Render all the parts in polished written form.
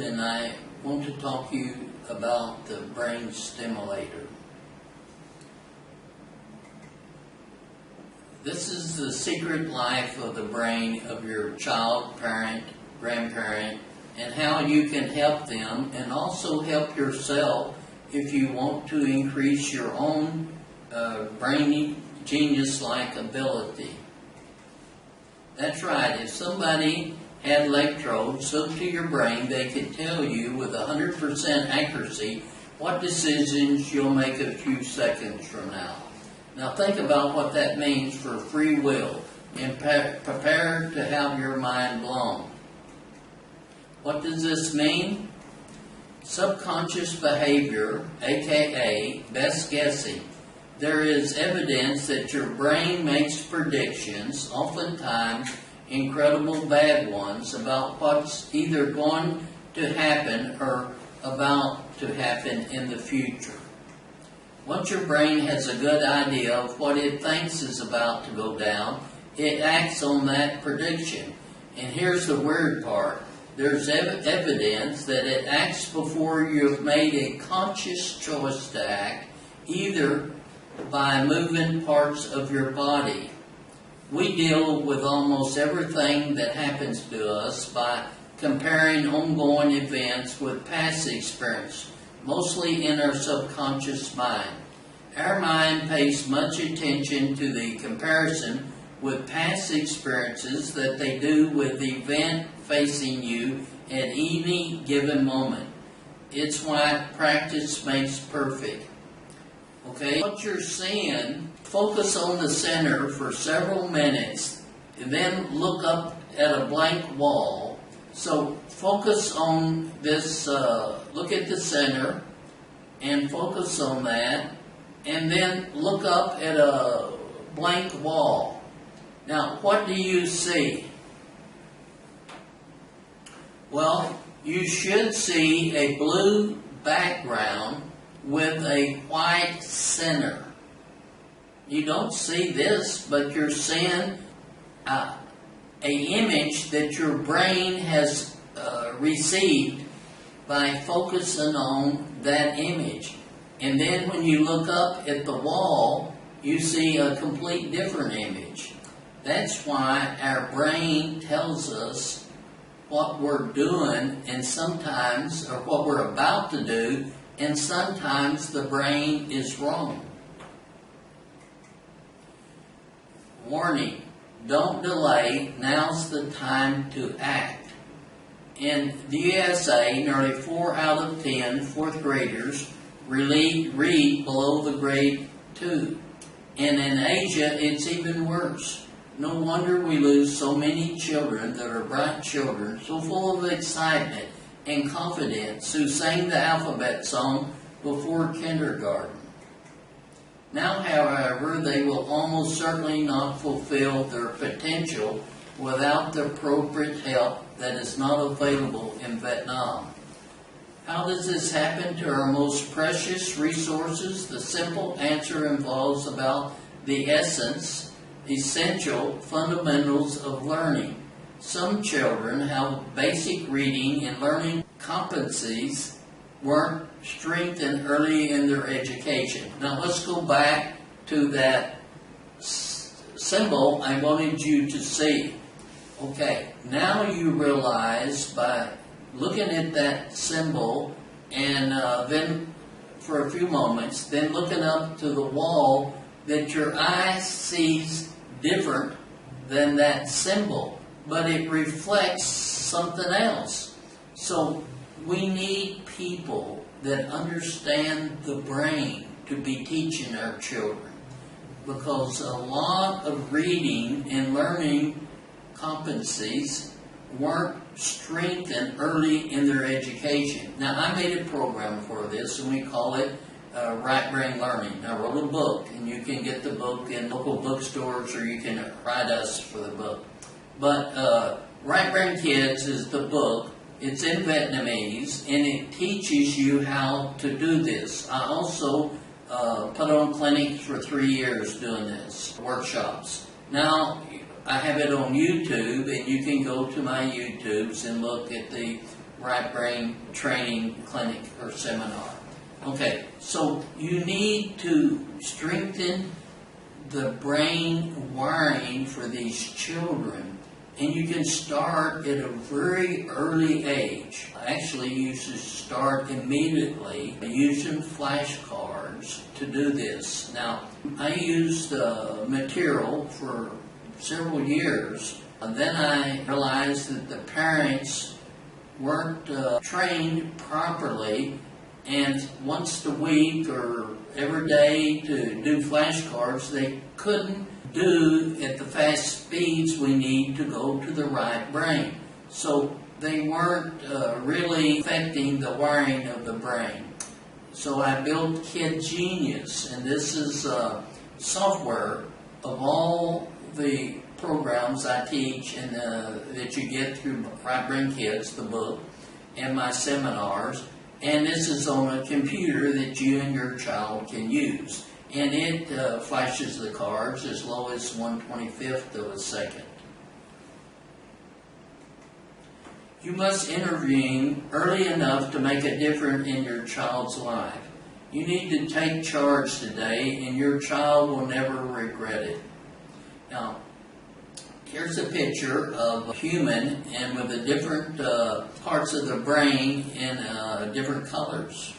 and I want to talk to you about the brain stimulator. This is the secret life of the brain of your child, parent, grandparent, and how you can help them and also help yourself if you want to increase your own brainy genius-like ability. That's right. If somebody had electrodes hooked to your brain, they could tell you with 100% accuracy what decisions you'll make a few seconds from now. Now think about what that means for free will and prepare to have your mind blown. What does this mean? Subconscious behavior, aka best guessing. There is evidence that your brain makes predictions, oftentimes incredible bad ones, about what's either going to happen or about to happen in the future. Once your brain has a good idea of what it thinks is about to go down, it acts on that prediction. And here's the weird part. There's evidence that it acts before you've made a conscious choice to act, either by moving parts of your body. We deal with almost everything that happens to us by comparing ongoing events with past experience, mostly in our subconscious mind. Our mind pays much attention to the comparison with past experiences that they do with the event facing you at any given moment. It's why practice makes perfect. Okay, what you're seeing, focus on the center for several minutes and then look up at a blank wall. So focus on this, look at the center and focus on that, and then look up at a blank wall. Now, what do you see? Well, you should see a blue background with a white center. You don't see this, but you're seeing an image that your brain has received by focusing on that image. And then when you look up at the wall, you see a complete different image. That's why our brain tells us what we're doing and sometimes, or what we're about to do, and sometimes the brain is wrong. Warning, don't delay, now's the time to act. In the USA, nearly 4 out of 10 fourth graders read below the grade 2. And in Asia, it's even worse. No wonder we lose so many children that are bright children, so full of excitement and confidence, who sang the alphabet song before kindergarten. Now, however, they will almost certainly not fulfill their potential without the appropriate help that is not available in Vietnam. How does this happen to our most precious resources? The simple answer involves about the essential fundamentals of learning. Some children have basic reading and learning competencies weren't strengthened early in their education. Now let's go back to that symbol I wanted you to see. Okay, now you realize by looking at that symbol and then for a few moments, then looking up to the wall, that your eye sees different than that symbol, but it reflects something else. So we need people that understand the brain to be teaching our children, because a lot of reading and learning competencies weren't strengthened early in their education. Now, I made a program for this, and we call it Right Brain Learning. I wrote a book, and you can get the book in local bookstores, or you can write us for the book. But Right Brain Kids is the book. It's in Vietnamese, and it teaches you how to do this. I also put on clinics for 3 years doing this, workshops. Now, I have it on YouTube, and you can go to my YouTubes and look at the right brain training clinic or seminar. Okay, so you need to strengthen the brain wiring for these children, and you can start at a very early age. Actually, you should start immediately using flashcards to do this. Now, I used material for several years, and then I realized that the parents weren't trained properly, and once a week or every day to do flashcards, they couldn't do at the fast speeds we need to go to the right brain. So they weren't really affecting the wiring of the brain. So I built Kid Genius, and this is software of all the programs I teach and that you get through Right Brain Kids, the book, and my seminars. And this is on a computer that you and your child can use. And it flashes the cards as low as 1/25th of a second. You must intervene early enough to make a difference in your child's life. You need to take charge today, and your child will never regret it. Now, here's a picture of a human, and with the different parts of the brain in different colors.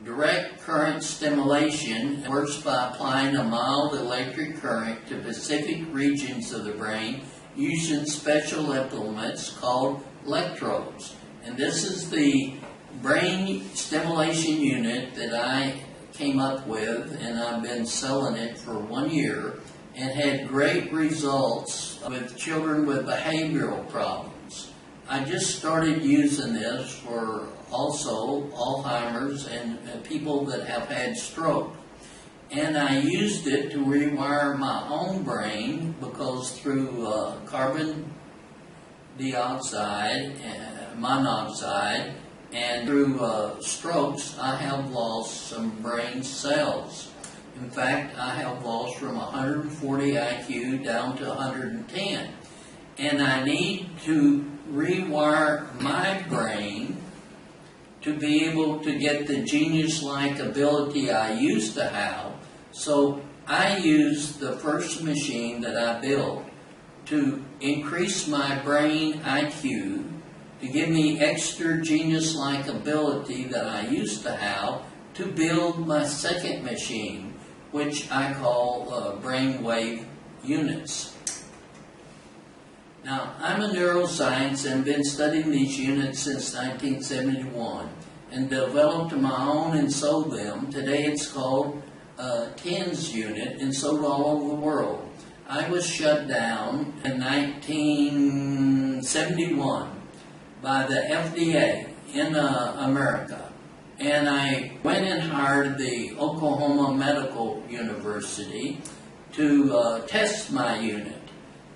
Direct current stimulation works by applying a mild electric current to specific regions of the brain using special implements called electrodes. And this is the brain stimulation unit that I came up with, and I've been selling it for 1 year and had great results with children with behavioral problems. I just started using this for also Alzheimer's and people that have had stroke. And I used it to rewire my own brain because through carbon dioxide, monoxide, and through strokes, I have lost some brain cells. In fact, I have lost from 140 IQ down to 110. And I need to rewire my brain to be able to get the genius-like ability I used to have. So I used the first machine that I built to increase my brain IQ, to give me extra genius-like ability that I used to have, to build my second machine, which I call brainwave units. Now, I'm a neuroscience and been studying these units since 1971 and developed my own and sold them. Today it's called TENS unit and sold all over the world. I was shut down in 1971 by the FDA in America. And I went and hired the Oklahoma Medical University to test my unit.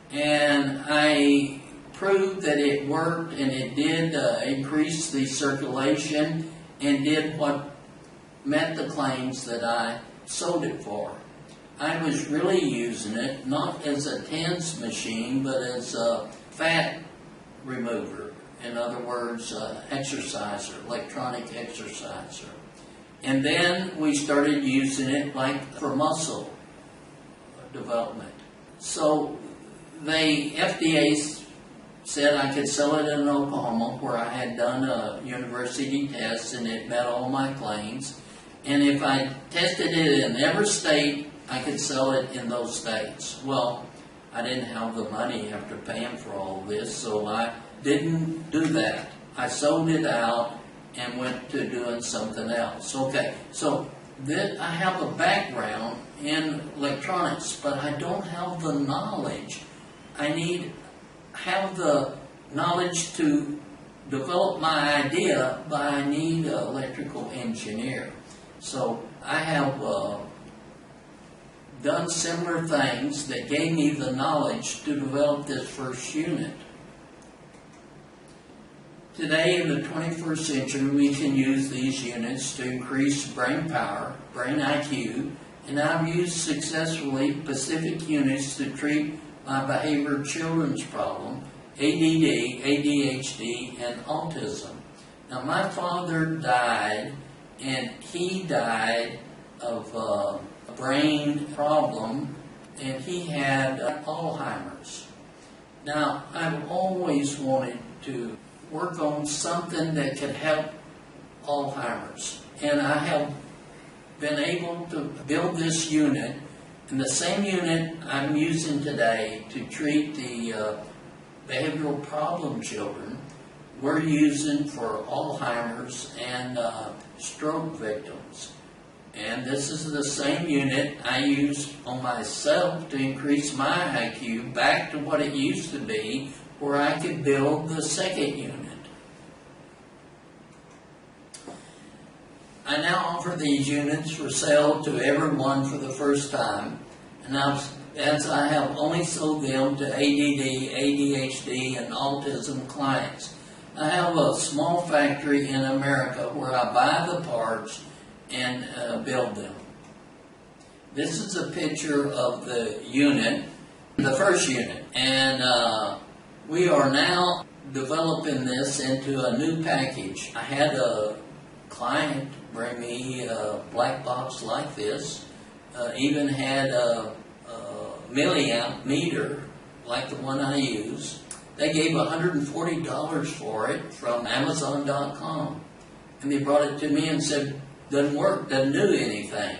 And I proved that it worked, and it did increase the circulation and did what met the claims that I sold it for. I was really using it not as a TENS machine, but as a fat remover. In other words, exerciser, electronic exerciser. And then we started using it like for muscle development. So the FDA said I could sell it in Oklahoma, where I had done a university test and it met all my claims. And if I tested it in every state, I could sell it in those states. Well, I didn't have the money after paying for all this, so I didn't do that. I sold it out and went to doing something else. Okay, so I have a background in electronics, but I don't have the knowledge. I have the knowledge to develop my idea, but I need an electrical engineer. So I have done similar things that gave me the knowledge to develop this first unit. Today, in the 21st century, we can use these units to increase brain power, brain IQ, and I've used successfully specific units to treat my behavior children's problem, ADD, ADHD, and autism. Now, my father died, and he died of a brain problem, and he had Alzheimer's. Now, I've always wanted to work on something that could help Alzheimer's, and I have been able to build this unit, and the same unit I'm using today to treat the behavioral problem children, we're using for Alzheimer's and stroke victims. And this is the same unit I used on myself to increase my IQ back to what it used to be, where I could build the second unit. I now offer these units for sale to everyone for the first time, and as I have only sold them to ADD, ADHD, and autism clients. I have a small factory in America where I buy the parts and build them. This is a picture of the unit, the first unit, and we are now developing this into a new package. I had a client bring me a black box like this, even had a milliamp meter like the one I use. They gave $140 for it from Amazon.com, and they brought it to me and said, doesn't work, doesn't do anything.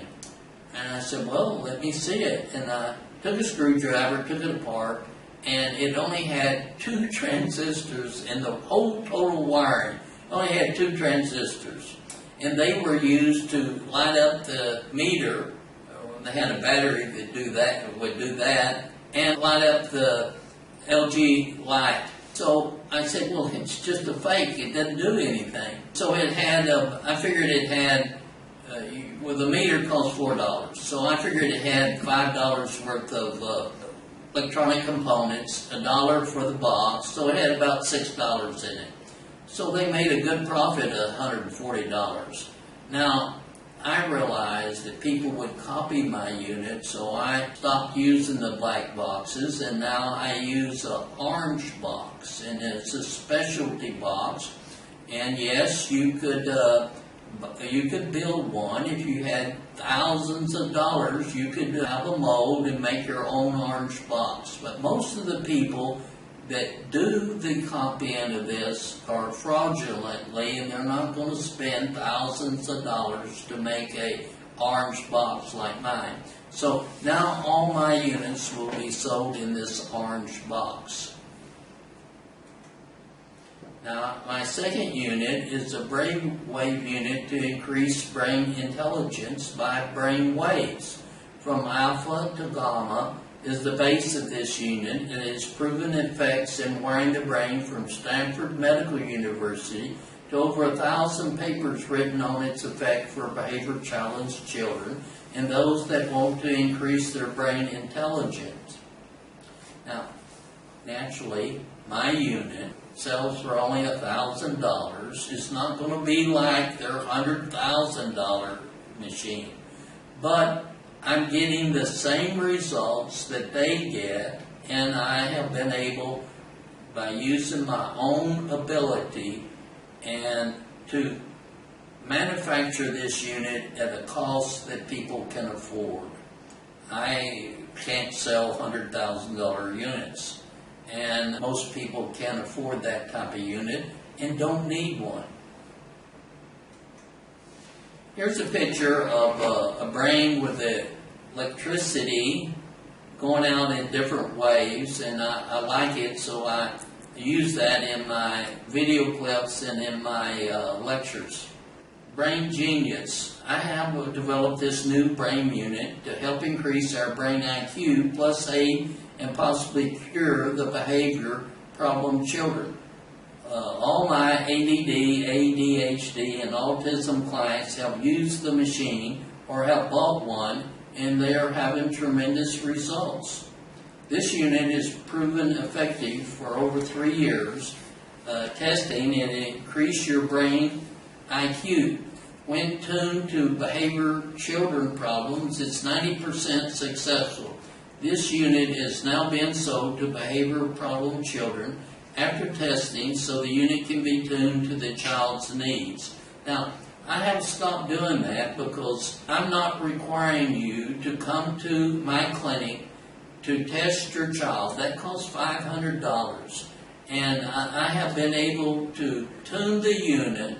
And I said, well, let me see it. And I took a screwdriver, took it apart, and it only had 2 transistors in the whole total wiring. It only had 2 transistors. And they were used to light up the meter. They had a battery that would do that, and light up the LG light. So I said, well, it's just a fake. It doesn't do anything. So it had, I figured it had, well, the meter cost $4. So I figured it had $5 worth of electronic components, $1 for the box. So it had about $6 in it. So they made a good profit of $140. Now, I realized that people would copy my unit, so I stopped using the black boxes, and now I use an orange box, and it's a specialty box. And yes, you could build one. If you had thousands of dollars, you could have a mold and make your own orange box. But most of the people that do the copying of this are fraudulently, and they're not going to spend thousands of dollars to make a orange box like mine. So now all my units will be sold in this orange box. Now, my second unit is a brainwave unit to increase brain intelligence by brain waves. From alpha to gamma is the base of this unit, and its proven effects in wiring the brain from Stanford Medical University to over 1,000 papers written on its effect for behavior challenged children and those that want to increase their brain intelligence. Now, naturally, my unit sells for only $1,000. It's not going to be like their $100,000 machine, but I'm getting the same results that they get, and I have been able, by using my own ability, and to manufacture this unit at a cost that people can afford. I can't sell $100,000 units, and most people can't afford that type of unit and don't need one. Here's a picture of a brain with the electricity going out in different waves, and I like it, so I use that in my video clips and in my lectures. Brain Genius. I have developed this new brain unit to help increase our brain IQ, plus aid and possibly cure the behavior problem children. All my ADD, ADHD, and autism clients have used the machine or have bought one, and they are having tremendous results. This unit is proven effective for over 3 years testing, and increase your brain IQ. When tuned to behavior children problems, it's 90% successful. This unit is now being sold to behavior problem children after testing so the unit can be tuned to the child's needs. Now, I have stopped doing that because I'm not requiring you to come to my clinic to test your child. That costs $500. And I have been able to tune the unit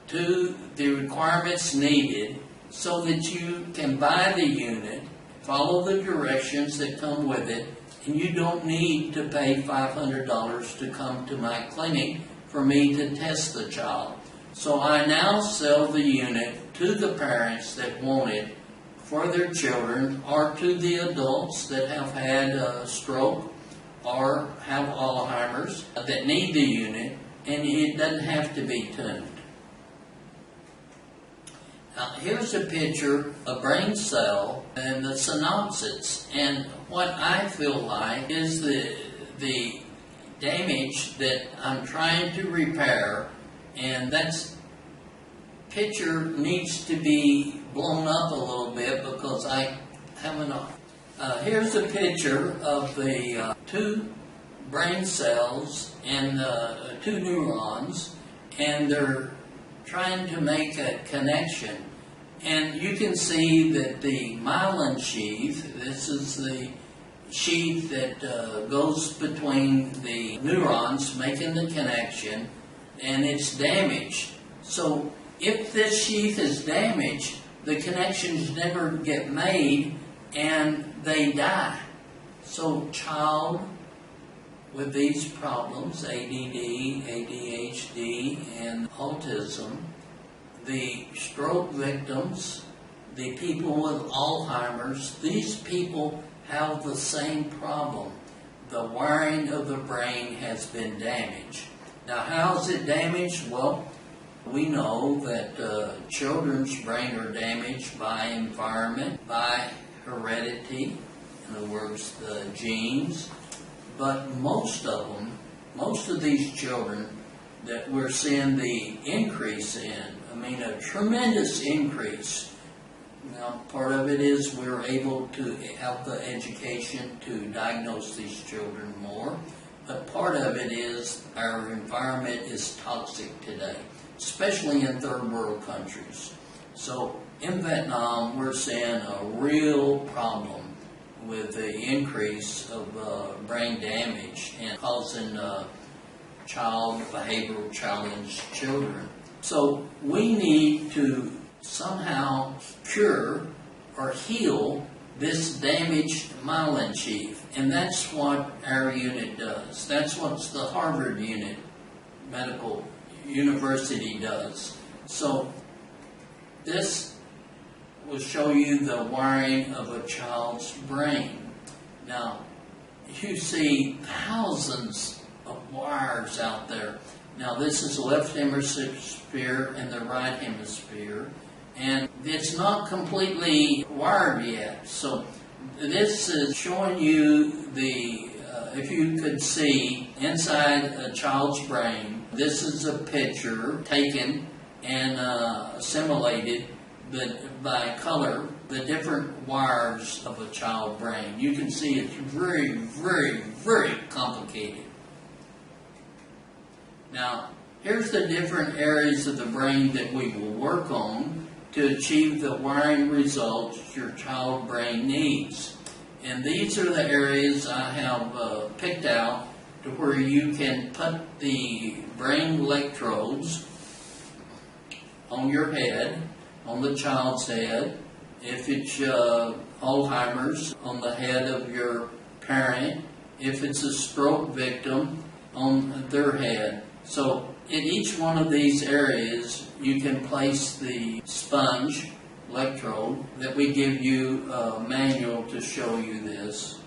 to the requirements needed so that you can buy the unit, follow the directions that come with it, and you don't need to pay $500 to come to my clinic for me to test the child. So I now sell the unit to the parents that want it for their children, or to the adults that have had a stroke or have Alzheimer's that need the unit, and it doesn't have to be tuned. Now, here's a picture of brain cell and the synopsis, and what I feel like is the damage that I'm trying to repair, and that picture needs to be blown up a little bit because I haven't. Here's a picture of the two brain cells and two neurons, and they're trying to make a connection. And you can see that the myelin sheath, this is the sheath that goes between the neurons making the connection, and it's damaged. So if this sheath is damaged, the connections never get made and they die. So child with these problems, ADD, ADHD, and autism, the stroke victims, the people with Alzheimer's, these people have the same problem. The wiring of the brain has been damaged. Now, how is it damaged? Well, we know that children's brain are damaged by environment, by heredity, in other words, the genes, but most of these children that we're seeing the increase in, I mean a tremendous increase. Now, part of it is we're able to have the education to diagnose these children more, but part of it is our environment is toxic today, especially in third world countries. So in Vietnam, we're seeing a real problem with the increase of brain damage and causing child behavioral challenge children. So we need to somehow cure or heal this damaged myelin sheath, and that's what our unit does. That's what the Harvard unit medical university does. So this will show you the wiring of a child's brain. Now, you see thousands of wires out there. Now, this is the left hemisphere and the right hemisphere, and it's not completely wired yet. So this is showing you the, if you could see inside a child's brain, this is a picture taken and simulated by color, the different wires of a child brain. You can see it's very, very, very complicated. Now, here's the different areas of the brain that we will work on to achieve the wiring results your child brain needs. And these are the areas I have picked out to where you can put the brain electrodes on your head, on the child's head. If it's Alzheimer's, on the head of your parent. If it's a stroke victim, on their head. So in each one of these areas, you can place the sponge electrode that we give you a manual to show you this.